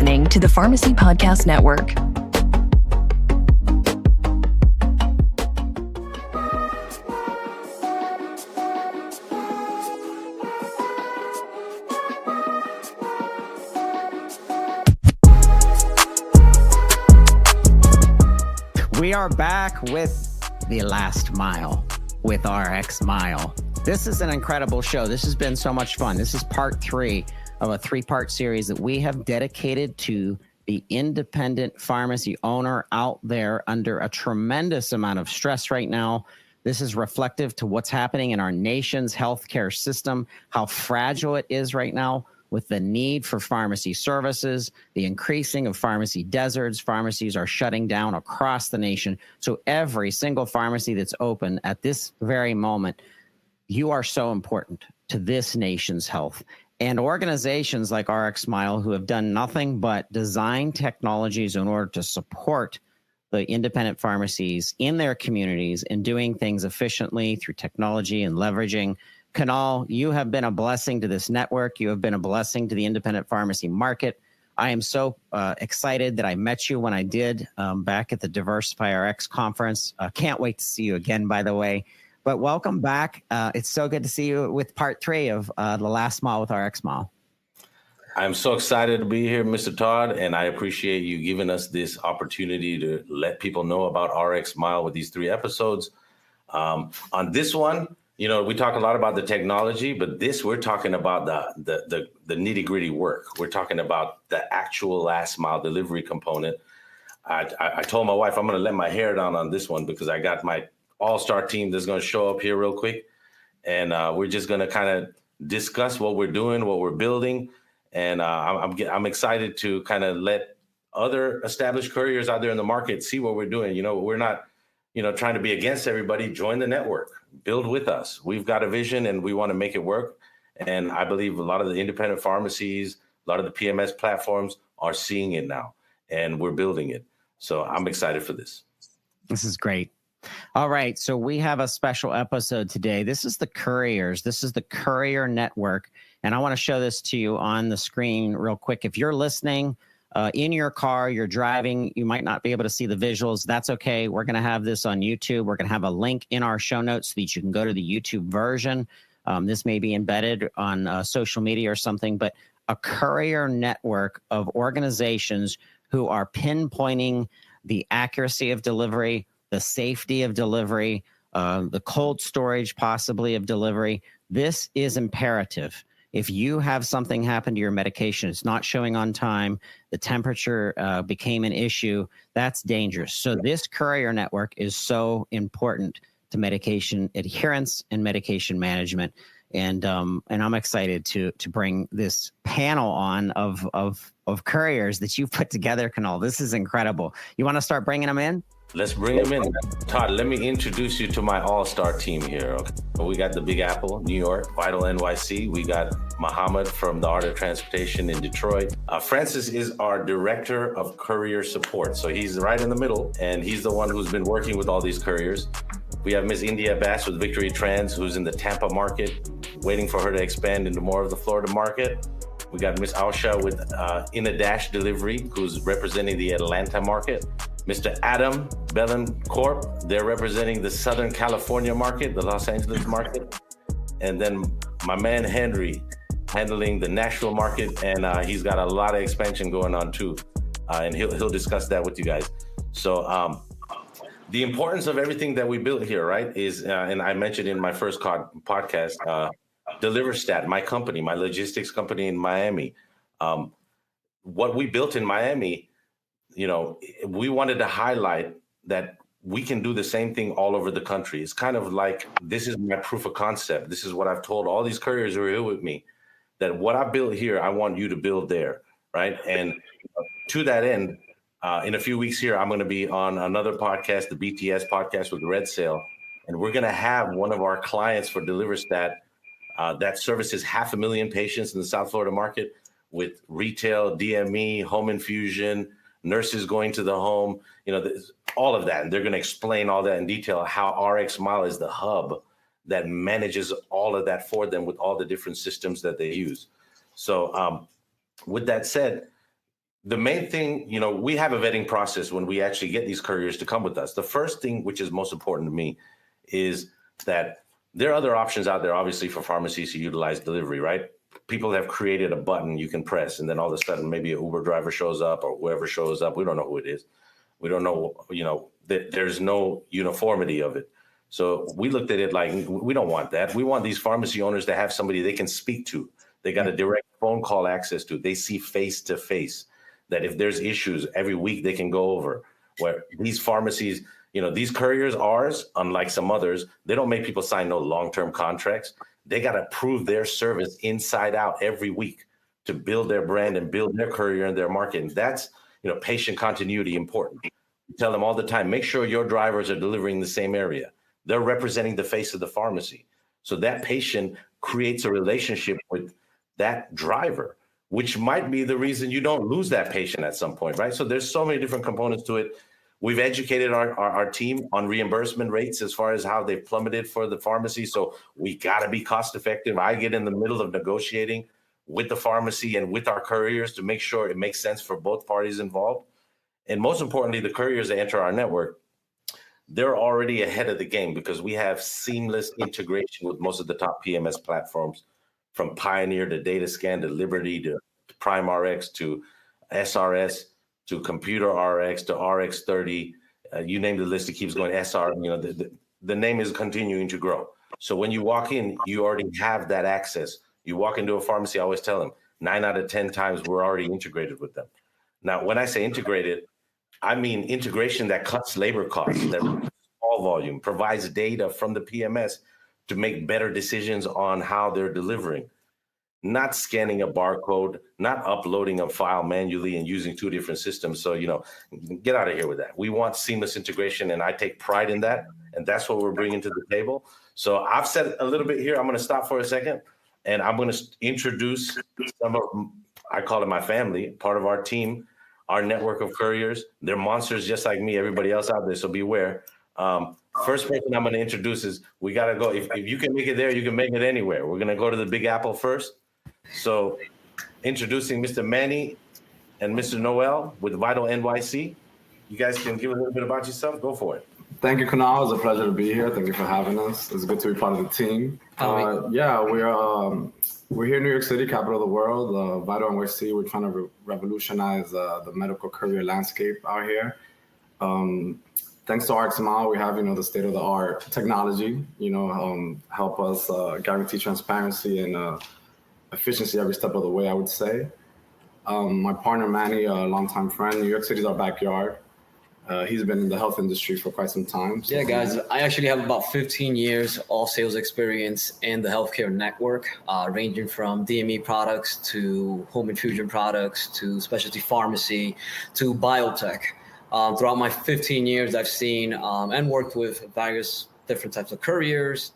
listening to the Pharmacy Podcast Network. We are back with The Last Mile with RxMile. This is an incredible show. This has been so much fun. This is part 3 of a 3-part series that we have dedicated to the independent pharmacy owner out there under a tremendous amount of stress right now. This is reflective to what's happening in our nation's healthcare system, how fragile it is right now with the need for pharmacy services, the increasing of pharmacy deserts. Pharmacies are shutting down across the nation. So every single pharmacy that's open at this very moment, you are so important to this nation's health. And organizations like RxMile, who have done nothing but design technologies in order to support the independent pharmacies in their communities and doing things efficiently through technology and leveraging. Kunal, you have been a blessing to this network. You have been a blessing to the independent pharmacy market. I am so excited that I met you when I did back at the Diversify RX conference. Can't wait to see you again, by the way. But welcome back. It's so good to see you with part 3 of The Last Mile with RxMile. I'm so excited to be here, Mr. Todd, and I appreciate you giving us this opportunity to let people know about RxMile with these 3 episodes. On this one, you know, we talk a lot about the technology, but we're talking about the nitty-gritty work. We're talking about the actual last mile delivery component. I told my wife I'm going to let my hair down on this one because I got my all-star team that's going to show up here real quick, and we're just going to kind of discuss what we're doing, what we're building, and I'm excited to kind of let other established couriers out there in the market see what we're doing. You know, we're not trying to be against everybody. Join the network, build with us. We've got a vision and we want to make it work. And I believe a lot of the independent pharmacies, a lot of the PMS platforms are seeing it now, and we're building it. So I'm excited for this. This is great. All right. So we have a special episode today. This is the couriers. This is the courier network. And I want to show this to you on the screen real quick. If you're listening, in your car, you're driving, you might not be able to see the visuals. That's okay. We're going to have this on YouTube. We're going to have a link in our show notes so that you can go to the YouTube version. This may be embedded on social media or something, but a courier network of organizations who are pinpointing the accuracy of delivery, the safety of delivery, the cold storage possibly of delivery. This is imperative. If you have something happen to your medication, it's not showing on time, the temperature became an issue, that's dangerous. So this courier network is so important to medication adherence and medication management. And I'm excited to bring this panel on of couriers that you've put together, Kunal. This is incredible. You want to start bringing them in? Let's bring them in. Todd, let me introduce you to my all-star team here. Okay? We got the Big Apple, New York, Vital NYC. We got Mohammed from the Art of Transportation in Detroit. Francis is our Director of Courier Support. So he's right in the middle, and he's the one who's been working with all these couriers. We have Miss India Bass with Victory Trans, who's in the Tampa market, waiting for her to expand into more of the Florida market. We got Miss Ausha with In a Dash Delivery, who's representing the Atlanta market. Mr. Adam, Belen Corp, they're representing the Southern California market, the Los Angeles market. And then my man Henry, handling the Nashville market, and he's got a lot of expansion going on too. And he'll discuss that with you guys. So the importance of everything that we built here, right, is, and I mentioned in my first podcast, DeliverStat, my company, my logistics company in Miami. What we built in Miami, you know, we wanted to highlight that we can do the same thing all over the country. It's kind of like, this is my proof of concept. This is what I've told all these couriers who are here with me, that what I built here, I want you to build there, right? And to that end, in a few weeks here, I'm going to be on another podcast, the BTS podcast with Red Sail, and we're going to have one of our clients for DeliverStat that services 500,000 patients in the South Florida market with retail, DME, home infusion, nurses going to the home, you know, all of that. And they're going to explain all that in detail, how RxMile is the hub that manages all of that for them with all the different systems that they use. So with that said, the main thing, we have a vetting process when we actually get these couriers to come with us. The first thing, which is most important to me, is that there are other options out there, obviously, for pharmacies to utilize delivery, right? People have created a button you can press, and then all of a sudden, maybe an Uber driver shows up or whoever shows up. We don't know who it is. We don't know, that there's no uniformity of it. So we looked at it like, we don't want that. We want these pharmacy owners to have somebody they can speak to. They got a direct phone call access to. They see face to face. That if there's issues every week, they can go over. Where these pharmacies, these couriers, ours, unlike some others, they don't make people sign no long-term contracts. They got to prove their service inside out every week to build their brand and build their courier and their market. And that's, patient continuity important. We tell them all the time, make sure your drivers are delivering the same area. They're representing the face of the pharmacy. So that patient creates a relationship with that driver, which might be the reason you don't lose that patient at some point, right? So there's so many different components to it. We've educated our team on reimbursement rates as far as how they've plummeted for the pharmacy. So we got to be cost effective. I get in the middle of negotiating with the pharmacy and with our couriers to make sure it makes sense for both parties involved. And most importantly, the couriers that enter our network, they're already ahead of the game because we have seamless integration with most of the top PMS platforms, from Pioneer to DataScan to Liberty to Prime RX to SRS to Computer RX to RX30. You name the list, it keeps going. SR, the name is continuing to grow. So when you walk in, you already have that access. You walk into a pharmacy, I always tell them 9 out of 10 times we're already integrated with them. Now, when I say integrated, I mean integration that cuts labor costs, that reduces call volume, provides data from the PMS to make better decisions on how they're delivering. Not scanning a barcode, not uploading a file manually and using 2 different systems. So, get out of here with that. We want seamless integration, and I take pride in that. And that's what we're bringing to the table. So I've said a little bit here. I'm going to stop for a second, and I'm going to introduce some of, I call it my family, part of our team, our network of couriers. They're monsters just like me, everybody else out there, so beware. First person I'm going to introduce is, we got to go. If you can make it there, you can make it anywhere. We're going to go to the Big Apple first. So introducing Mr. Manny and Mr. Noel with Vital NYC. You guys can give a little bit about yourself. Go for it. Thank you, Kunal. It's a pleasure to be here. Thank you for having us. It's good to be part of the team. We're here in New York City, capital of the world. Vital NYC, we're trying to revolutionize the medical courier landscape out here. Thanks to RxMile, we have, the state-of-the-art technology, help us guarantee transparency and efficiency every step of the way, I would say. My partner, Manny, a longtime friend, New York City is our backyard. He's been in the health industry for quite some time. So yeah, guys, I actually have about 15 years all sales experience in the healthcare network, ranging from DME products to home infusion products to specialty pharmacy to biotech. Throughout my 15 years, I've seen and worked with various different types of couriers,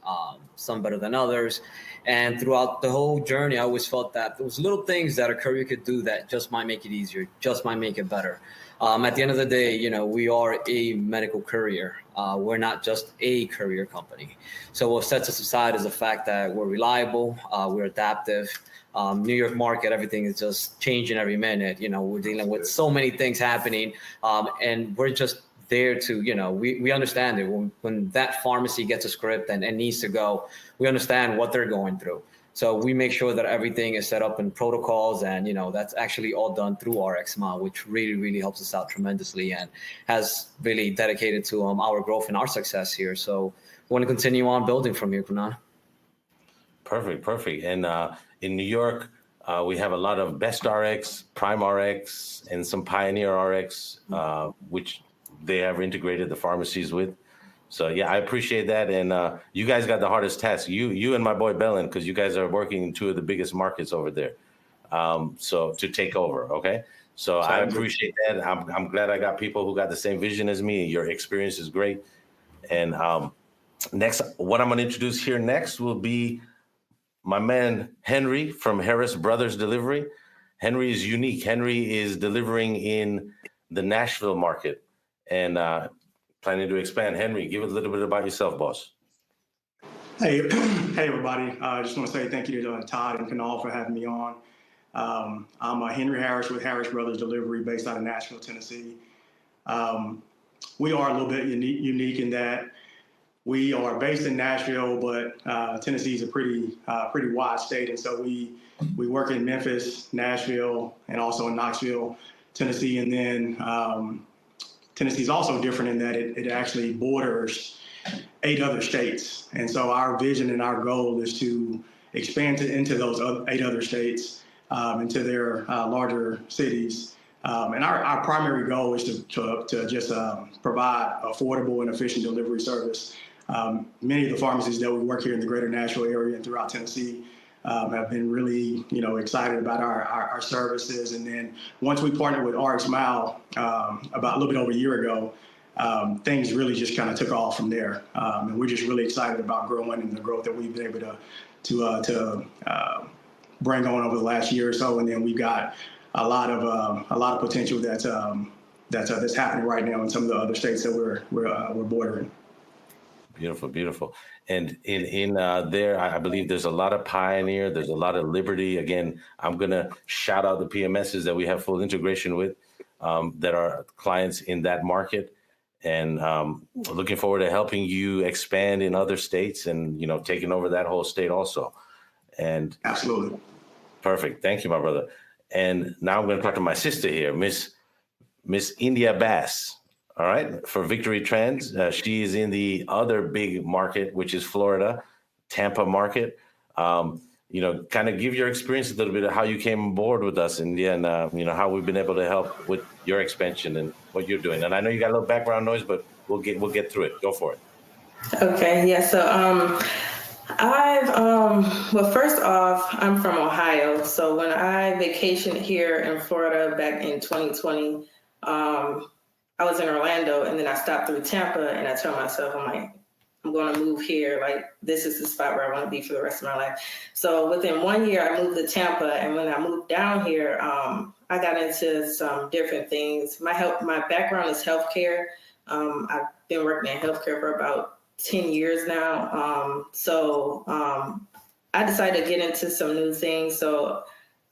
some better than others. And throughout the whole journey, I always felt that there was little things that a courier could do that just might make it easier, just might make it better. At the end of the day, we are a medical courier. We're not just a courier company. So what sets us aside is the fact that we're reliable, we're adaptive. New York market, everything is just changing every minute. We're dealing with so many things happening, and we're just there to, we understand it. When that pharmacy gets a script and needs to go, we understand what they're going through. So we make sure that everything is set up in protocols, and that's actually all done through RxMile, which really, really helps us out tremendously and has really dedicated to our growth and our success here. So we want to continue on building from here, Kunan. Perfect. And in New York, we have a lot of Best RX, Prime RX, and some Pioneer RX, which they have integrated the pharmacies with. So yeah, I appreciate that. And you guys got the hardest task, you and my boy Belen, because you guys are working in 2 of the biggest markets over there. So to take over, okay? So I appreciate that. I'm glad I got people who got the same vision as me. Your experience is great. And next, what I'm going to introduce here next will be my man Henry from Harris Brothers Delivery. Henry is unique. Henry is delivering in the Nashville market and planning to expand. Henry, give a little bit about yourself, boss. Hey, everybody. I just want to say thank you to Todd and Kunal for having me on. I'm Henry Harris with Harris Brothers Delivery based out of Nashville, Tennessee. We are a little bit unique in that we are based in Nashville, but Tennessee is a pretty wide state, and so we work in Memphis, Nashville, and also in Knoxville, Tennessee. And then Tennessee is also different in that it actually borders 8 other states, and so our vision and our goal is to expand into those 8 other states, into their larger cities. And our primary goal is to just provide affordable and efficient delivery service. Many of the pharmacies that we work here in the greater Nashville area and throughout Tennessee have been really, excited about our services. And then once we partnered with RxMile about a little bit over a year ago, things really just kind of took off from there. And we're just really excited about growing and the growth that we've been able to bring on over the last year or so. And then we've got a lot of potential that's happening right now in some of the other states that we're bordering. Beautiful, beautiful. And in there, I believe there's a lot of Pioneer, there's a lot of Liberty. Again, I'm going to shout out the PMSs that we have full integration with that are clients in that market. And looking forward to helping you expand in other states and, taking over that whole state also. And absolutely. Perfect. Thank you, my brother. And now I'm going to talk to my sister here, Miss India Bass. All right, for Victory Trends. She is in the other big market, which is Florida, Tampa Market. Kind of give your experience a little bit of how you came aboard with us, India, and how we've been able to help with your expansion and what you're doing. And I know you got a little background noise, but we'll get through it. Go for it. Okay, yeah. So well, first off, I'm from Ohio. So when I vacationed here in Florida back in 2020, I was in Orlando, and then I stopped through Tampa, and I told myself, I'm going to move here. Like, this is the spot where I want to be for the rest of my life. So within 1 year, I moved to Tampa, and when I moved down here, I got into some different things. My background is healthcare. I've been working in healthcare for about 10 years now. I decided to get into some new things. So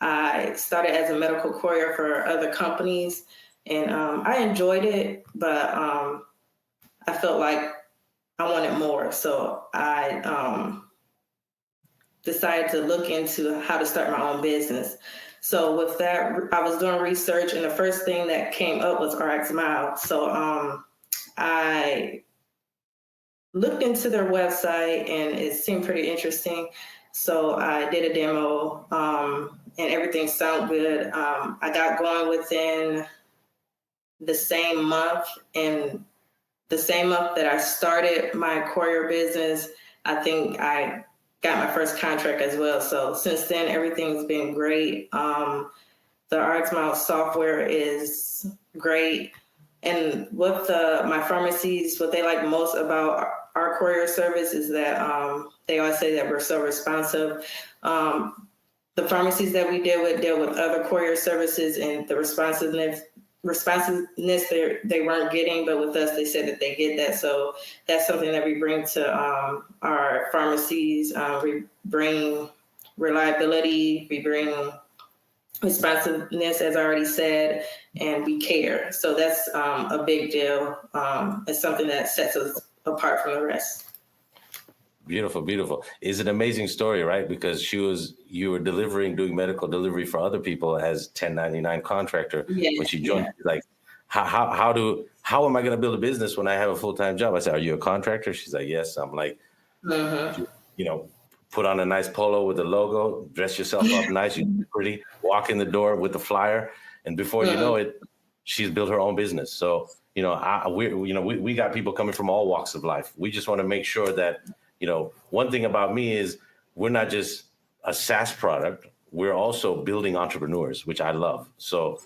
I started as a medical courier for other companies. And I enjoyed it, but I felt like I wanted more. So I decided to look into how to start my own business. So with that, I was doing research, and the first thing that came up was RxMile. So I looked into their website, and it seemed pretty interesting. So I did a demo, and everything sounded good. I got going within the same month, and the same month that I started my courier business, I think I got my first contract as well. So since then, everything's been great. The RxMile software is great. And what my pharmacies, what they like most about our courier service is that they always say that we're so responsive. The pharmacies that we deal with other courier services, and the responsiveness they weren't getting, but with us, they said that they get that. So that's something that we bring to our pharmacies. We bring reliability, we bring responsiveness, as I already said, and we care. So that's a big deal. It's something that sets us apart from the rest. Beautiful, beautiful. It's an amazing story, right? Because you were doing medical delivery for other people as 1099 contractor. Yeah, when she joined, like, how am I going to build a business when I have a full-time job? I said, are you a contractor? She's like, yes. I'm like, put on a nice polo with the logo, dress yourself up nice, you look pretty, walk in the door with the flyer, and before you know it, she's built her own business. So we got people coming from all walks of life. We just want to make sure that. One thing about me is we're not just a SaaS product. We're also building entrepreneurs, which I love. So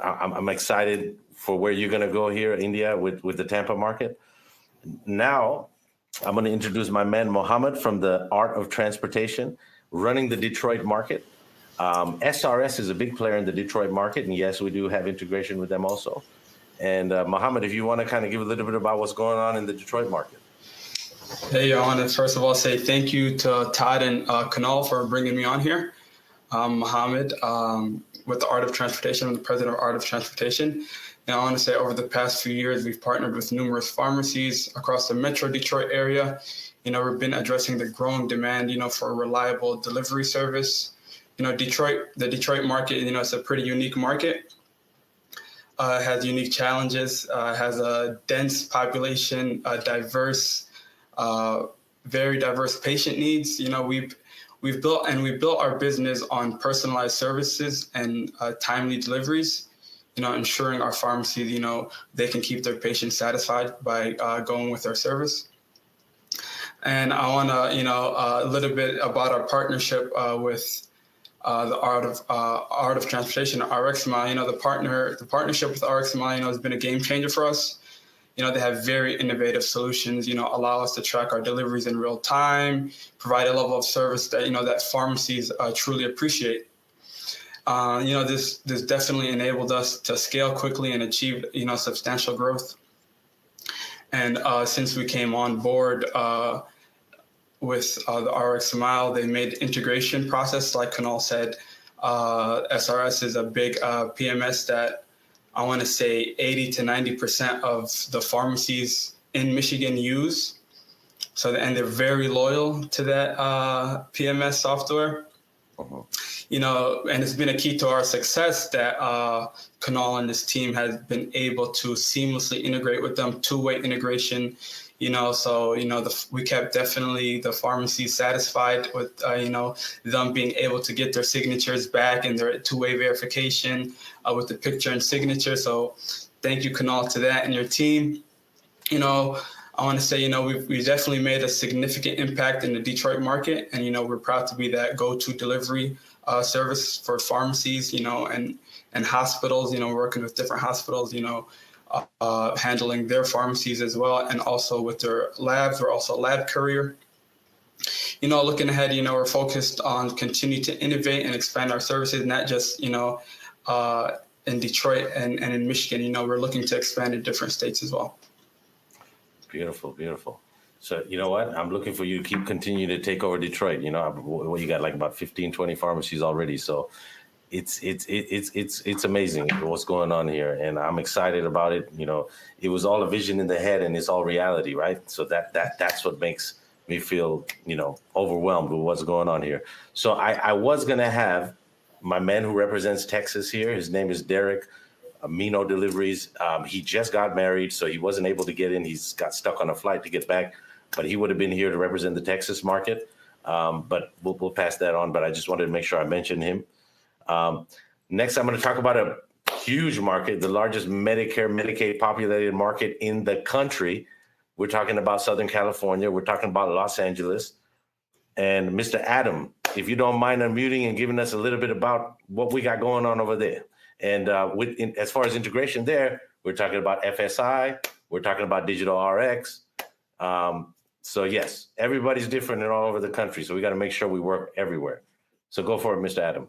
I'm excited for where you're going to go here, India, with the Tampa market. Now, I'm going to introduce my man, Mohammed, from the Art of Transportation, running the Detroit market. SRS is a big player in the Detroit market. And yes, we do have integration with them also. And Mohammed, if you want to kind of give a little bit about what's going on in the Detroit market. Hey, I want to first of all say thank you to Todd and Noel for bringing me on here. I'm Mohammed with the Art of Transportation. I'm the president of Art of Transportation. And I want to say over the past few years, we've partnered with numerous pharmacies across the Metro Detroit area. We've been addressing the growing demand, for a reliable delivery service. The Detroit market, it's a pretty unique market. Has unique challenges, has a dense population, very diverse patient needs. We've built our business on personalized services and timely deliveries, ensuring our pharmacies, they can keep their patients satisfied by going with our service. And I want to, a little bit about our partnership with the Art of Transportation, RxMile. The partnership with RxMile, has been a game changer for us. They have very innovative solutions, allow us to track our deliveries in real time, provide a level of service that, that pharmacies truly appreciate. This definitely enabled us to scale quickly and achieve, substantial growth. And since we came on board with the RxMile, they made the integration process, like Kunal said. SRS is a big PMS that I want to say 80 to 90% of the pharmacies in Michigan use. And they're very loyal to that PMS software. Uh-huh. And it's been a key to our success that Kunal and his team has been able to seamlessly integrate with them, two-way integration. We kept definitely the pharmacies satisfied with, them being able to get their signatures back and their two-way verification with the picture and signature. So thank you, Kunal, to that and your team. I want to say, we've definitely made a significant impact in the Detroit market. And, we're proud to be that go-to delivery service for pharmacies, and hospitals, working with different hospitals, handling their pharmacies as well. And also with their labs, we're also a lab courier. Looking ahead, we're focused on continue to innovate and expand our services, not just, in Detroit and in Michigan. We're looking to expand in different states as well. Beautiful, beautiful. So you know what? I'm looking for you to continue to take over Detroit. You got like about 15, 20 pharmacies already. So it's amazing what's going on here, and I'm excited about it. It was all a vision in the head, and it's all reality, right? So that's what makes me feel, overwhelmed with what's going on here. So I was gonna have my man who represents Texas here. His name is Derek. Mino Deliveries. He just got married, so he wasn't able to get in. He's got stuck on a flight to get back, but he would have been here to represent the Texas market. But we'll pass that on. But I just wanted to make sure I mentioned him. Next, I'm going to talk about a huge market, the largest Medicare, Medicaid populated market in the country. We're talking about Southern California. We're talking about Los Angeles. And Mr. Adam, if you don't mind unmuting and giving us a little bit about what we got going on over there. And as far as integration there, we're talking about FSI, we're talking about digital RX. So yes, everybody's different and all over the country. So we got to make sure we work everywhere. So go for it, Mr. Adam.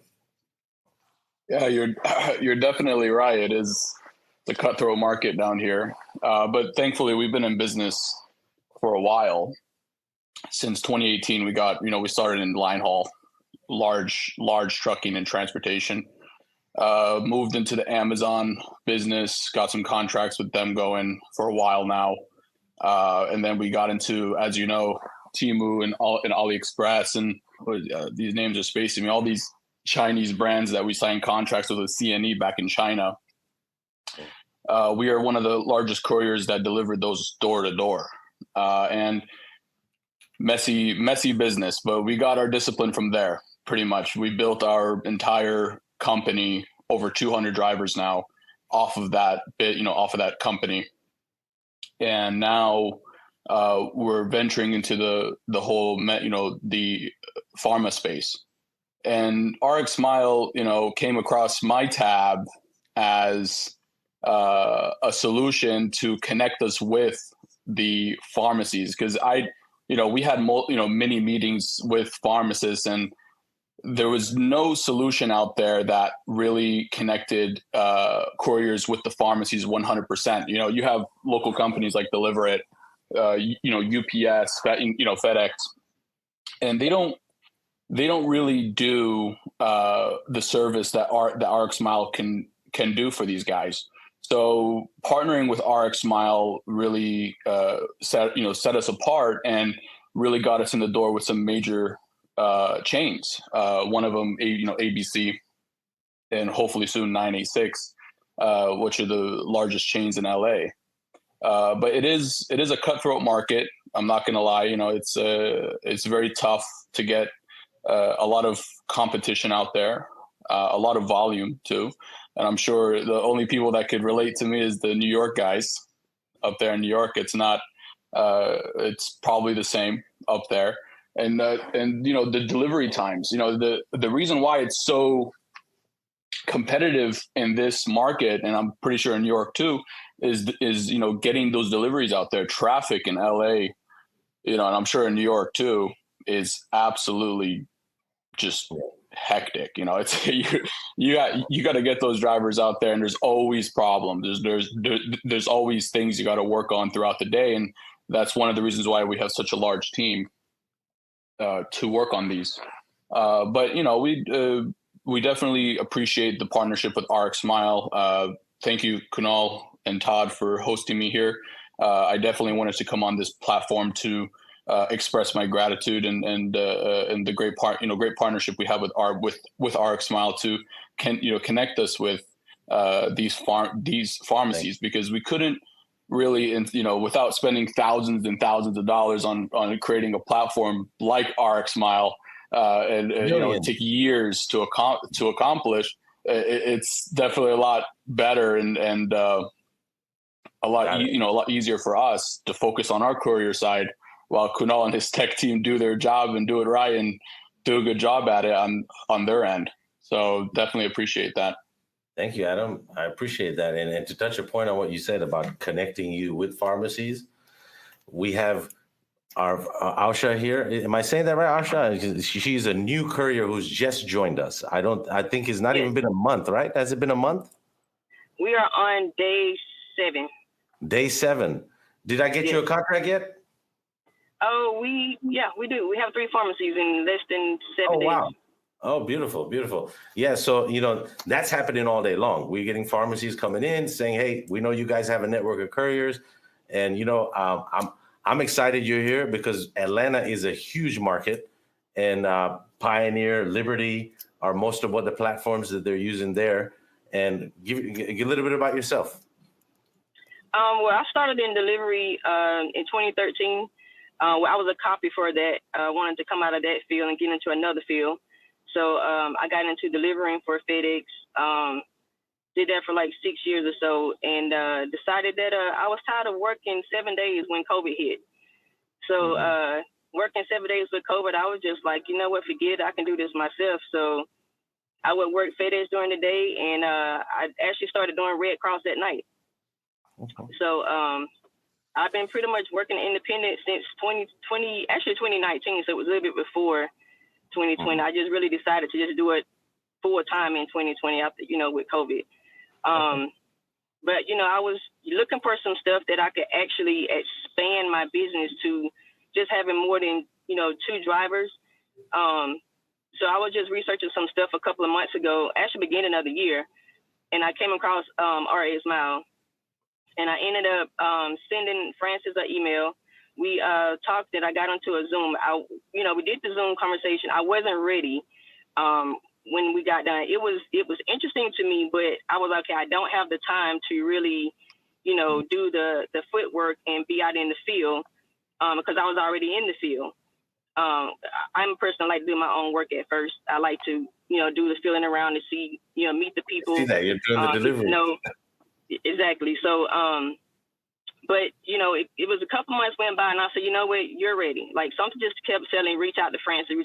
Yeah, you're definitely right. It is the cutthroat market down here. But thankfully, we've been in business for a while. Since 2018, we started in line haul, large trucking and transportation. Moved into the Amazon business, got some contracts with them going for a while now. And then we got into, as you know, Temu and AliExpress, and these names are spacing me, all these Chinese brands that we signed contracts with CNE back in China. We are one of the largest couriers that delivered those door to door, and messy business, but we got our discipline from there. Pretty much. We built our entire company, over 200 drivers now, off of that company. And now we're venturing into the whole, the pharma space. And RxMile, came across my tab as a solution to connect us with the pharmacies, because we had many meetings with pharmacists, and there was no solution out there that really connected couriers with the pharmacies 100%. You have local companies like Deliver It, UPS, FedEx, and they don't they don't really do the service that RxMile can do for these guys. So partnering with RxMile really set us apart and really got us in the door with some major chains. One of them, ABC, and hopefully soon 986, which are the largest chains in LA. But it is a cutthroat market. I'm not going to lie. It's very tough to get a lot of competition out there, a lot of volume too. And I'm sure the only people that could relate to me is the New York guys up there in New York. It's not. It's probably the same up there. And the delivery times. The reason why it's so competitive in this market, and I'm pretty sure in New York too, is getting those deliveries out there. Traffic in LA, and I'm sure in New York too, is absolutely just hectic. It's you got to get those drivers out there, and there's always problems. There's always things you got to work on throughout the day, and that's one of the reasons why we have such a large team to work on these. But we definitely appreciate the partnership with RxMile. Thank you, Kunal and Todd, for hosting me here. I definitely wanted to come on this platform to express my gratitude and the great partnership we have with RxMile to connect us with these pharmacies, because we couldn't really, without spending thousands and thousands of dollars on creating a platform like RxMile, and it took years to accomplish. It's definitely a lot better and a lot easier for us to focus on our courier side, while Kunal and his tech team do their job and do it right and do a good job at it on their end. So definitely appreciate that. Thank you, Adam. I appreciate that. And to touch a point on what you said about connecting you with pharmacies, we have our Ausha here. Am I saying that right, Ausha? She's a new courier who's just joined us. I think it's not even been a month, right? Has it been a month? We are on day 7. Day 7. Did I get you a contract yet? Oh, we do. We have 3 pharmacies in less than 7 days. Wow. Oh, beautiful, beautiful. Yeah, so, that's happening all day long. We're getting pharmacies coming in saying, hey, we know you guys have a network of couriers. And, I'm excited you're here because Atlanta is a huge market, and Pioneer, Liberty are most of what the platforms that they're using there. And give a little bit about yourself. Well, I started in delivery in 2013. I was a copy for that. I wanted to come out of that field and get into another field. So I got into delivering for FedEx, did that for like 6 years or so, and decided that I was tired of working 7 days when COVID hit. So working 7 days with COVID, I was just like, you know what, forget it, I can do this myself. So I would work FedEx during the day, and I actually started doing Red Cross at night. Okay. So I've been pretty much working independent since 2019, so it was a little bit before 2020. I just really decided to just do it full time in 2020 after, with COVID. But, I was looking for some stuff that I could actually expand my business to just having more than, 2 drivers. So I was just researching some stuff a couple of months ago, actually beginning of the year, and I came across RxMile, and I ended up sending Francis an email. We talked, and I got onto a Zoom. We did the Zoom conversation. I wasn't ready when we got done. It was interesting to me, but I was like, okay, I don't have the time to really, do the footwork and be out in the field because I was already in the field. I'm a person that like to do my own work at first. I like to, do the feeling around to see, meet the people. See that you're doing the delivery. Exactly. So, but, it was a couple months went by, and I said, you know what, you're ready. Like, something just kept telling, reach out to Francis.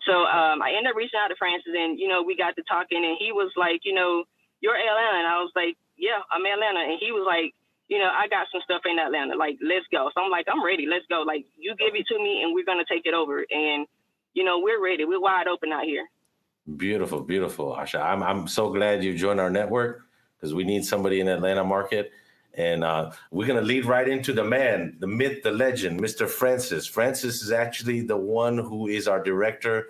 So I ended up reaching out to Francis, and, we got to talking, and he was like, you're Atlanta. And I was like, yeah, I'm Atlanta. And he was like, I got some stuff in Atlanta. Like, let's go. So I'm like, I'm ready. Let's go. Like, you give it to me, and we're going to take it over. And, we're ready. We're wide open out here. Beautiful, beautiful, Asha. I'm so glad you joined our network because we need somebody in the Atlanta market. And we're going to lead right into the man, the myth, the legend, Mr. Francis. Francis is actually the one who is our director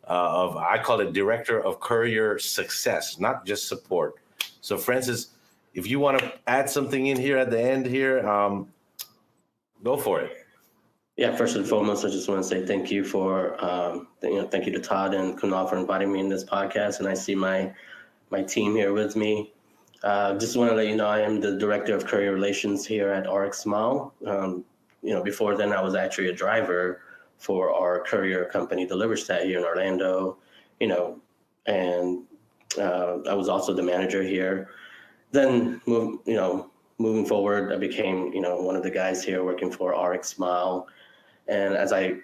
I call it director of courier success, not just support. So Francis, if you want to add something in here at the end here, go for it. Yeah, first and foremost, I just want to say thank you for, thank you to Todd and Kunal for inviting me in this podcast. And I see my team here with me. Just want to let you know, I am the director of courier relations here at RxMile. Before then, I was actually a driver for our courier company, DeliverStat, here in Orlando. And I was also the manager here. Then, moving forward, I became, one of the guys here working for RxMile. And as I've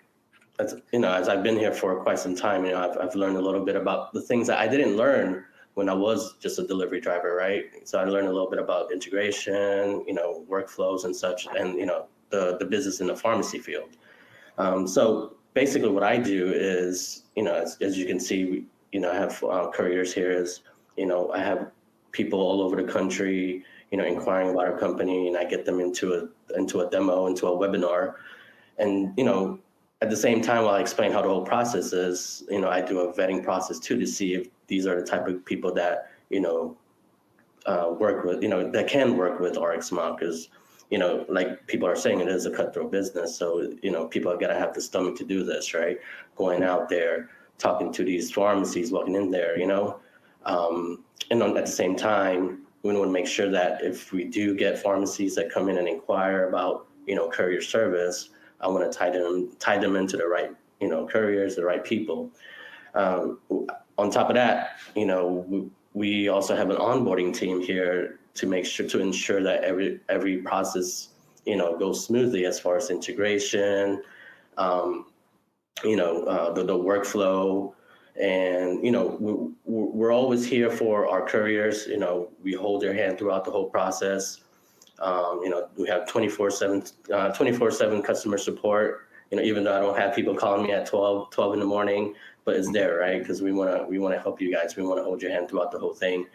been here for quite some time, I've learned a little bit about the things that I didn't learn when I was just a delivery driver, right? So I learned a little bit about integration, workflows and such, and the business in the pharmacy field. So basically, what I do is, as you can see, I have couriers here. I have people all over the country, inquiring about our company, and I get them into a demo, into a webinar. And, at the same time, while I explain how the whole process is, I do a vetting process too, to see if these are the type of people that, work with, that can work with RxMile, because, like people are saying, it is a cutthroat business. So, people have got to have the stomach to do this, right? Going out there, talking to these pharmacies, walking in there, and at the same time, we want to make sure that if we do get pharmacies that come in and inquire about, courier service, I want to tie them into the right, couriers, the right people. On top of that, we also have an onboarding team here to ensure that every process, goes smoothly as far as integration, the workflow. And, we're always here for our couriers. We hold their hand throughout the whole process. We have 24/7 customer support, even though I don't have people calling me at 12 in the morning, but it's there, right? Because we want to help you guys. We want to hold your hand throughout the whole thing.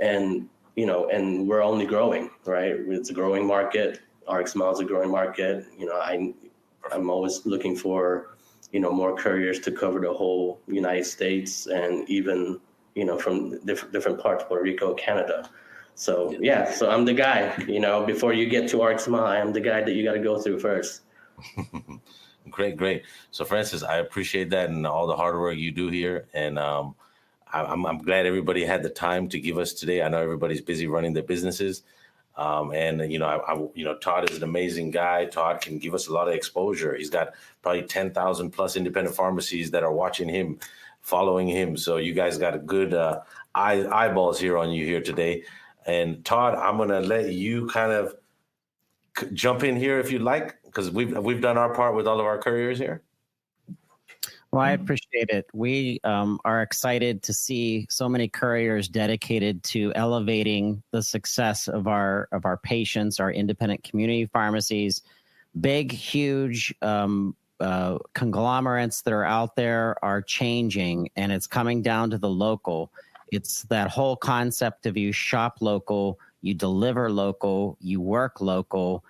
And, and we're only growing, right? It's a growing market. RxMile is a growing market. I'm always looking for, more couriers to cover the whole United States, and even, from different parts, Puerto Rico, Canada. So, so I'm the guy, before you get to RxMile, I'm the guy that you got to go through first. Great. So, Francis, I appreciate that and all the hard work you do here. And I'm glad everybody had the time to give us today. I know everybody's busy running their businesses. Todd is an amazing guy. Todd can give us a lot of exposure. He's got probably 10,000 plus independent pharmacies that are watching him, following him. So you guys got a good eyeballs here on you here today. And Todd, I'm going to let you kind of jump in here if you'd like, because we've done our part with all of our couriers here. Well, I appreciate it. We are excited to see so many couriers dedicated to elevating the success of our patients, our independent community pharmacies, big, huge conglomerates that are out there are changing, and it's coming down to the local. It's that whole concept of you shop local, you deliver local, you work local.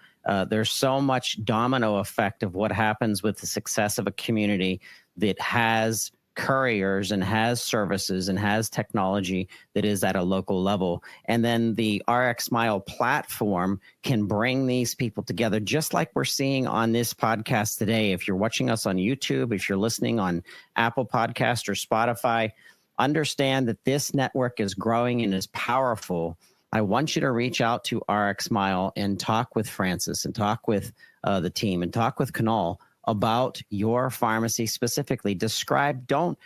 There's so much domino effect of what happens with the success of a community that has couriers and has services and has technology that is at a local level. And then the RxMile platform can bring these people together, just like we're seeing on this podcast today. If you're watching us on YouTube, if you're listening on Apple Podcast or Spotify, understand that this network is growing and is powerful. I want you to reach out to RxMile and talk with Francis and talk with the team and talk with Kunal about your pharmacy specifically. Describe, don't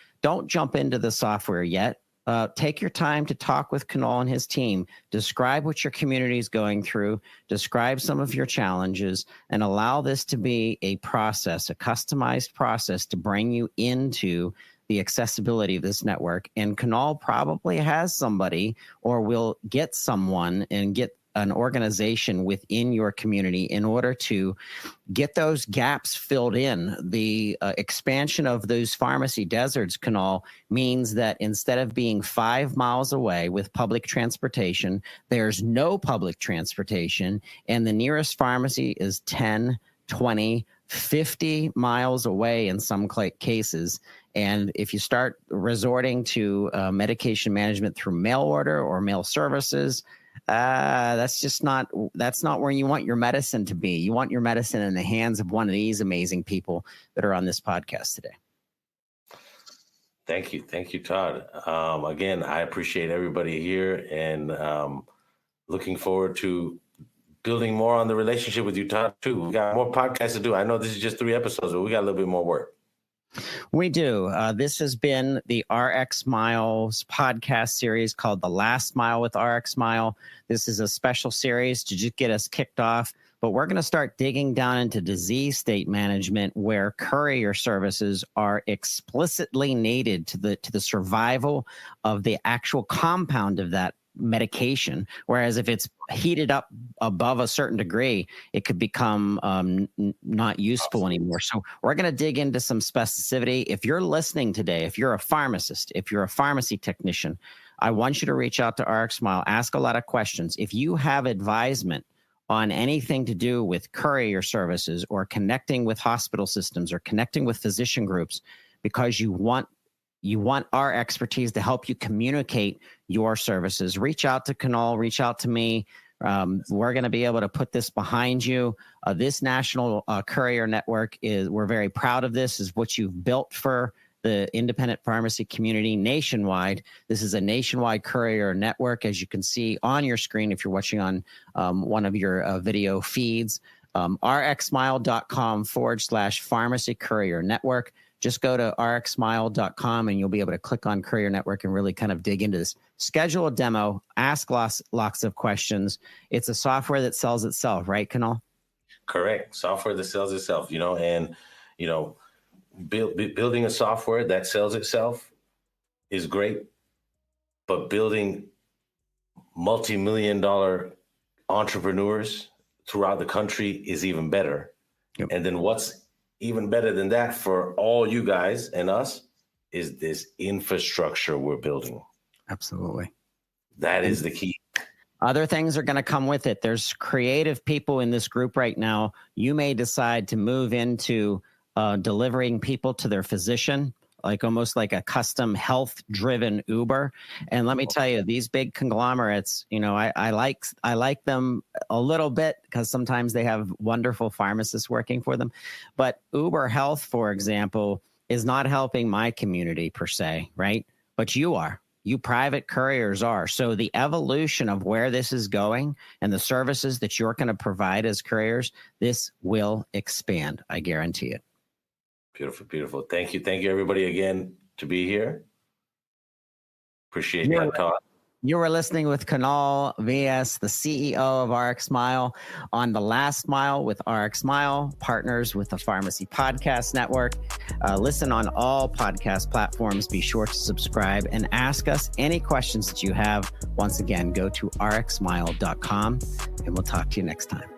jump into the software yet. Take your time to talk with Kunal and his team. Describe what your community is going through. Describe some of your challenges and allow this to be a process, a customized process to bring you into the accessibility of this network. And Kunal probably has somebody or will get someone and get an organization within your community in order to get those gaps filled in. The expansion of those pharmacy deserts, Kunal, means that instead of being 5 miles away with public transportation, there's no public transportation, and the nearest pharmacy is 10, 20, 50 miles away in some cases. And if you start resorting to medication management through mail order or mail services, that's not where you want your medicine to be. You want your medicine in the hands of one of these amazing people that are on this podcast today. Thank you, Todd. Again, I appreciate everybody here, and looking forward to building more on the relationship with you, Todd, too. We got more podcasts to do. I know this is just 3 episodes, but we got a little bit more work. We do. This has been the RX Miles podcast series called The Last Mile with RX Mile. This is a special series to just get us kicked off, but we're going to start digging down into disease state management, where courier services are explicitly needed to the survival of the actual compound of that medication. Whereas if it's heated up above a certain degree, it could become not useful anymore. So we're going to dig into some specificity. If you're listening today, if you're a pharmacist, if you're a pharmacy technician, I want you to reach out to RxMile, ask a lot of questions. If you have advisement on anything to do with courier services or connecting with hospital systems or connecting with physician groups, because you want our expertise to help you communicate your services, reach out to Kunal, reach out to me. We're going to be able to put this behind you. This national courier network we're very proud of this, is what you've built for the independent pharmacy community nationwide. This is a nationwide courier network, as you can see on your screen if you're watching on one of your video feeds. RxMile.com/pharmacy courier network. Just go to RxMile.com and you'll be able to click on Courier Network and really kind of dig into this. Schedule a demo, ask lots of questions. It's a software that sells itself, right, Kunal? Correct. Software that sells itself, and, building a software that sells itself is great, but building multi-million-dollar entrepreneurs throughout the country is even better. Yep. And then what's even better than that for all you guys and us is this infrastructure we're building. Absolutely. That is the key. Other things are going to come with it. There's creative people in this group right now. You may decide to move into delivering people to their physician, like almost like a custom health-driven Uber. And let me tell you, these big conglomerates, I like them a little bit because sometimes they have wonderful pharmacists working for them. But Uber Health, for example, is not helping my community per se, right? But you are. You private couriers are. So the evolution of where this is going and the services that you're going to provide as couriers, this will expand. I guarantee it. Beautiful, beautiful. Thank you, everybody, again, to be here. Appreciate that, Todd. You were listening with Kunal VS, the CEO of RxMile, on The Last Mile with RxMile, partners with the Pharmacy Podcast Network. Listen on all podcast platforms. Be sure to subscribe and ask us any questions that you have. Once again, go to RxMile.com, and we'll talk to you next time.